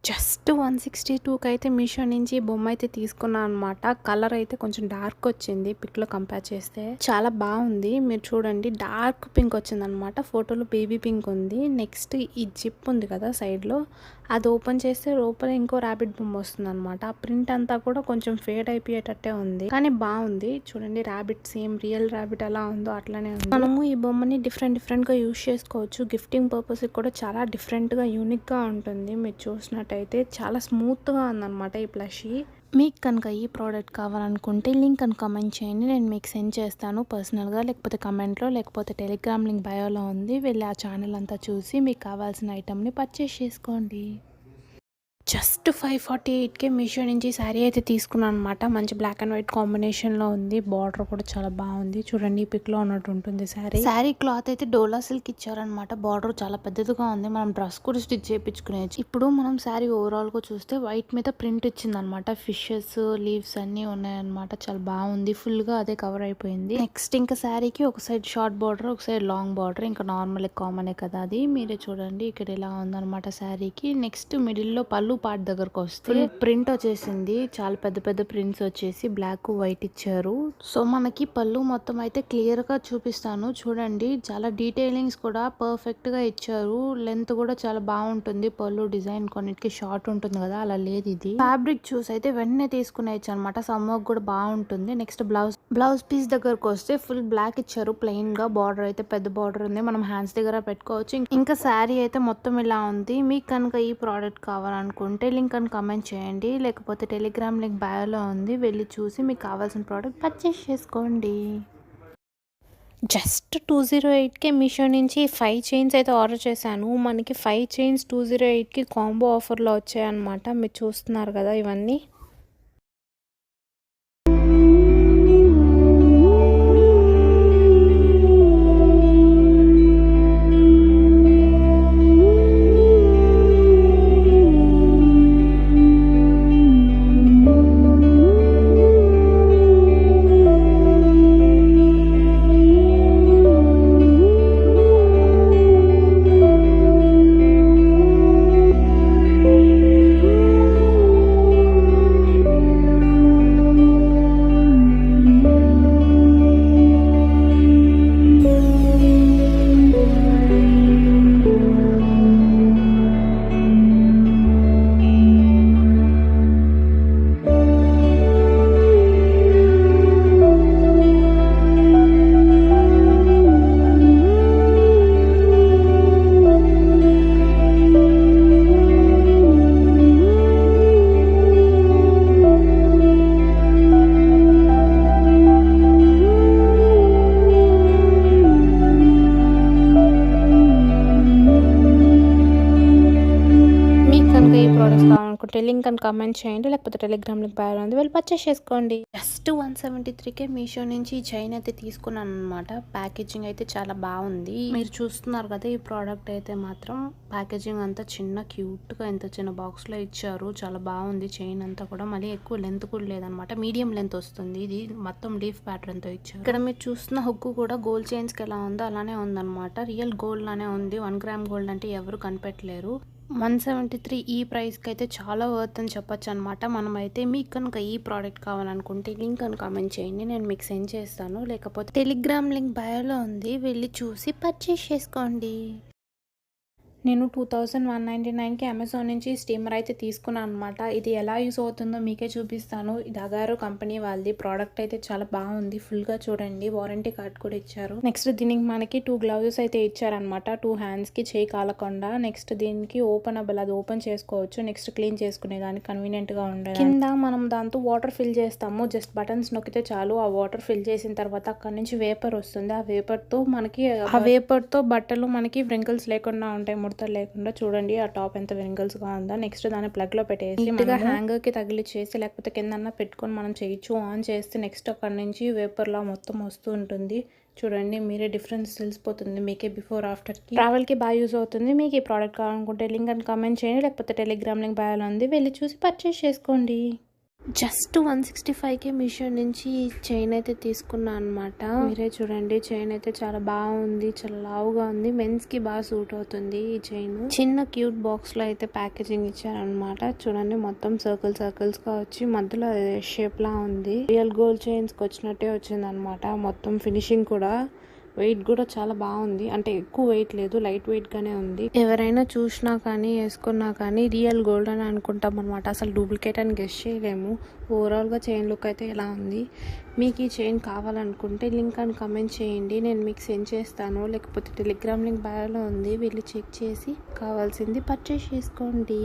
Just 162కి అయితే మీషో నుంచి బొమ్మ అయితే తీసుకున్నాను అనమాట. కలర్ అయితే కొంచెం డార్క్ వచ్చింది పిక్లో కంపేర్ చేస్తే. చాలా బాగుంది. మీరు చూడండి డార్క్ పింక్ వచ్చింది అనమాట. ఫోటోలో బేబీ పింక్ ఉంది. నెక్స్ట్ ఈ జిప్ ఉంది కదా సైడ్లో, అది ఓపెన్ చేస్తే లోపల ఇంకో ర్యాబిట్ బొమ్మ వస్తుంది అనమాట. ఆ ప్రింట్ అంతా కూడా కొంచెం ఫేడ్ అయిపోయేటట్టే ఉంది, కానీ బాగుంది. చూడండి ర్యాబిట్ సేమ్ రియల్ ర్యాబిట్ ఎలా ఉందో అట్లానే ఉంది. మనము ఈ బొమ్మని డిఫరెంట్ గా యూజ్ చేసుకోవచ్చు. గిఫ్టింగ్ పర్పస్ కూడా చాలా డిఫరెంట్ గా యూనిక్ గా ఉంటుంది. మీరు చూసినట్టయితే చాలా స్మూత్ గా ఉందన్నమాట ఈ ప్లషీ. మీకు కనుక ఈ ప్రోడక్ట్ కావాలనుకుంటే లింక్ అని కామెంట్ చేయండి, నేను మీకు సెండ్ చేస్తాను పర్సనల్గా, లేకపోతే కమెంట్లో, లేకపోతే టెలిగ్రామ్ లింక్ బయోలో ఉంది. వెళ్ళి ఆ ఛానల్ అంతా చూసి మీకు కావాల్సిన ఐటమ్ని పర్చేస్ చేసుకోండి. జస్ట్ 548కే మీషో నుంచి శారీ అయితే తీసుకున్నాను అనమాట. మంచి బ్లాక్ అండ్ వైట్ కాంబినేషన్లో ఉంది. బార్డర్ కూడా చాలా బాగుంది. చూడండి ఈ పిక్లో ఉన్నట్టు ఉంటుంది శారీ. శారీ క్లాత్ అయితే డోలా సిల్క్ ఇచ్చారనమాట. బార్డర్ చాలా పెద్దదిగా ఉంది. మనం డ్రెస్ కూడా స్టిచ్ చేయించుకునేది. ఇప్పుడు మనం శారీ ఓవరాల్గా చూస్తే వైట్ మీద ప్రింట్ ఇచ్చిందనమాట. ఫిషెస్, లీవ్స్ అన్నీ ఉన్నాయన్నమాట. చాలా బాగుంది. ఫుల్గా అదే కవర్ అయిపోయింది. నెక్స్ట్ ఇంకా శారీకి ఒక సైడ్ షార్ట్ బార్డర్, ఒక సైడ్ లాంగ్ బార్డర్. ఇంకా నార్మల్ కామనే కదా అది. మీరే చూడండి ఇక్కడ ఇలా ఉందన్నమాట శారీకి. నెక్స్ట్ మిడిల్లో పళ్ళు పార్ట్ దగ్గరకు వస్తే ప్రింట్ వచ్చేసింది. చాలా పెద్ద పెద్ద ప్రింట్స్ వచ్చేసి బ్లాక్ వైట్ ఇచ్చారు. సో మనకి పళ్ళు మొత్తం అయితే క్లియర్ గా చూపిస్తాను చూడండి. చాలా డీటెయిలింగ్స్ కూడా పర్ఫెక్ట్ గా ఇచ్చారు. లెంత్ కూడా చాలా బాగుంటుంది. పళ్ళు డిజైన్ కొన్నిటికి షార్ట్ ఉంటుంది కదా, అలా లేదు ఇది. ఫ్యాబ్రిక్ చూస్ అయితే వెంటనే తీసుకునేయచ్చు అనమాట. సమ్మర్ కూడా బాగుంటుంది. నెక్స్ట్ బ్లౌజ్ పీస్ దగ్గరకు వస్తే ఫుల్ బ్లాక్ ఇచ్చారు. ప్లెయిన్ గా బార్డర్ అయితే పెద్ద బార్డర్ ఉంది. మనం హ్యాండ్స్ దగ్గర పెట్టుకోవచ్చు. ఇంకా శారీ అయితే మొత్తం ఇలా ఉంది. మీకు కనుక ఈ ప్రోడక్ట్ కావాలనుకుంటే లింక్ అని కామెంట్ చేయండి, లేకపోతే టెలిగ్రామ్ లింక్ బయోలో ఉంది. వెళ్ళి చూసి మీకు కావాల్సిన ప్రోడక్ట్ పర్చేస్ చేసుకోండి. జస్ట్ 208కే మీషో నుంచి 5 చైన్స్ అయితే ఆర్డర్ చేశాను. మనకి 5 చైన్స్ 208కి కాంబో ఆఫర్లో వచ్చాయన్నమాట. మీరు చూస్తున్నారు కదా ఇవన్నీ. కావాలనుకుంటే లింక్ అని కామెంట్ చేయండి, లేకపోతే టెలిగ్రామ్ లింక్ బయోలో ఉంది. వెళ్ళి పర్చేస్ చేసుకోండి. జస్ట్ 173కే మీషో నుంచి ఈ చైన్ అయితే తీసుకున్నాను అనమాట. ప్యాకేజింగ్ అయితే చాలా బాగుంది. మీరు చూస్తున్నారు కదా ఈ ప్రోడక్ట్ అయితే మాత్రం ప్యాకేజింగ్ అంతా చిన్న క్యూట్ గా ఎంత చిన్న బాక్స్ లో ఇచ్చారు. చాలా బాగుంది. చైన్ అంతా కూడా మళ్ళీ ఎక్కువ లెంత్ కూడా లేదనమాట. మీడియం లెంత్ వస్తుంది. ఇది మొత్తం లీఫ్ ప్యాటర్న్ తో ఇచ్చారు. ఇక్కడ మీరు చూస్తున్న హుక్ కూడా గోల్డ్ చైన్స్ కి ఎలా ఉందో అలానే ఉందన్నమాట. రియల్ గోల్డ్ లానే ఉంది. 1 గ్రామ్ గోల్డ్ అంటే ఎవరు కనిపెట్టలేరు. 173 ఈ ప్రైస్కి అయితే చాలా వర్త్ అని చెప్పొచ్చు అనమాట. మనమైతే మీకు కనుక ఈ ప్రోడక్ట్ కావాలనుకుంటే లింక్ అని కామెంట్ చేయండి, నేను మీకు సెండ్ చేస్తాను. లేకపోతే టెలిగ్రామ్ లింక్ బయోలో ఉంది. వెళ్ళి చూసి పర్చేస్ చేసుకోండి. నేను 2199కి అమెజాన్ నుంచి స్టీమర్ అయితే తీసుకున్నాను అనమాట. ఇది ఎలా యూస్ అవుతుందో మీకే చూపిస్తాను. ఇది అగారో కంపెనీ వాళ్ళది. ప్రోడక్ట్ అయితే చాలా బాగుంది. ఫుల్గా చూడండి. వారంటీ కార్డ్ కూడా ఇచ్చారు. నెక్స్ట్ దీనికి మనకి 2 గ్లౌజెస్ అయితే ఇచ్చారనమాట. 2 హ్యాండ్స్కి చేయి కాలకుండా. నెక్స్ట్ దీనికి ఓపెనబుల్, అది ఓపెన్ చేసుకోవచ్చు. నెక్స్ట్ క్లీన్ చేసుకునే దానికి కన్వీనియంట్గా ఉండదు. కింద మనం దాంతో వాటర్ ఫిల్ చేస్తాము. జస్ట్ బటన్స్ నొక్కితే చాలు. ఆ వాటర్ ఫిల్ చేసిన తర్వాత అక్కడ నుంచి వేపర్ వస్తుంది. ఆ వేపర్తో బట్టలు మనకి వ్రింకిల్స్ లేకుండా ఉంటాయి, లేకుండా. చూడండి ఆ టాప్ ఎంత వింగిల్స్ గా ఉందో. నెక్స్ట్ దాన్ని ప్లగ్ లో పెట్టేసి హ్యాంగర్ కి తగిలిచ్చేసి లేకపోతే కింద పెట్టుకొని మనం చేయొచ్చు. ఆన్ చేస్తే నెక్స్ట్ అక్కడ నుంచి వేపర్ లా మొత్తం వస్తూ ఉంటుంది. చూడండి మీరే డిఫరెన్స్ తెలిసిపోతుంది మీకే. బిఫోర్ ఆఫ్టర్ కి ట్రావెల్ కి బాగా యూజ్ అవుతుంది. మీకు ఈ ప్రోడక్ట్ కావాలనుకుంటే లింక్ అని కామెంట్ చేయండి, లేకపోతే టెలిగ్రామ్ లింక్ బయోలో ఉంది. వెళ్ళి చూసి పర్చేస్ చేసుకోండి. జస్ట్ 165కే మీషో నుంచి చైన్ అయితే తీసుకున్నా అనమాట. మీరే చూడండి, చైన్ అయితే చాలా బాగుంది, చాలా లావుగా ఉంది. మెన్స్ కి బాగా సూట్ అవుతుంది ఈ చైన్. చిన్న క్యూట్ బాక్స్ లో అయితే ప్యాకేజింగ్ ఇచ్చారనమాట. చూడండి, మొత్తం సర్కిల్స్ గా వచ్చి మధ్యలో షేప్ లా ఉంది. రియల్ గోల్డ్ చైన్స్ కి వచ్చినట్టే వచ్చింది అనమాట. మొత్తం ఫినిషింగ్ కూడా, వెయిట్ కూడా చాలా బాగుంది. అంటే ఎక్కువ వెయిట్ లేదు, లైట్ వెయిట్ గానే ఉంది. ఎవరైనా చూసినా కానీ వేసుకున్నా కానీ రియల్ గోల్డ్ అని అనుకుంటాం అనమాట. అసలు డూప్లికేట్ అని గెస్ చేయలేము. ఓవరాల్ గా చైన్ లుక్ అయితే ఎలా ఉంది. మీకు ఈ చైన్ కావాలనుకుంటే లింక్ అని కమెంట్ చేయండి, నేను మీకు సెండ్ చేస్తాను. లేకపోతే టెలిగ్రామ్ లింక్ బయోలో ఉంది, వెళ్ళి చెక్ చేసి కావాల్సింది పర్చేస్ చేసుకోండి.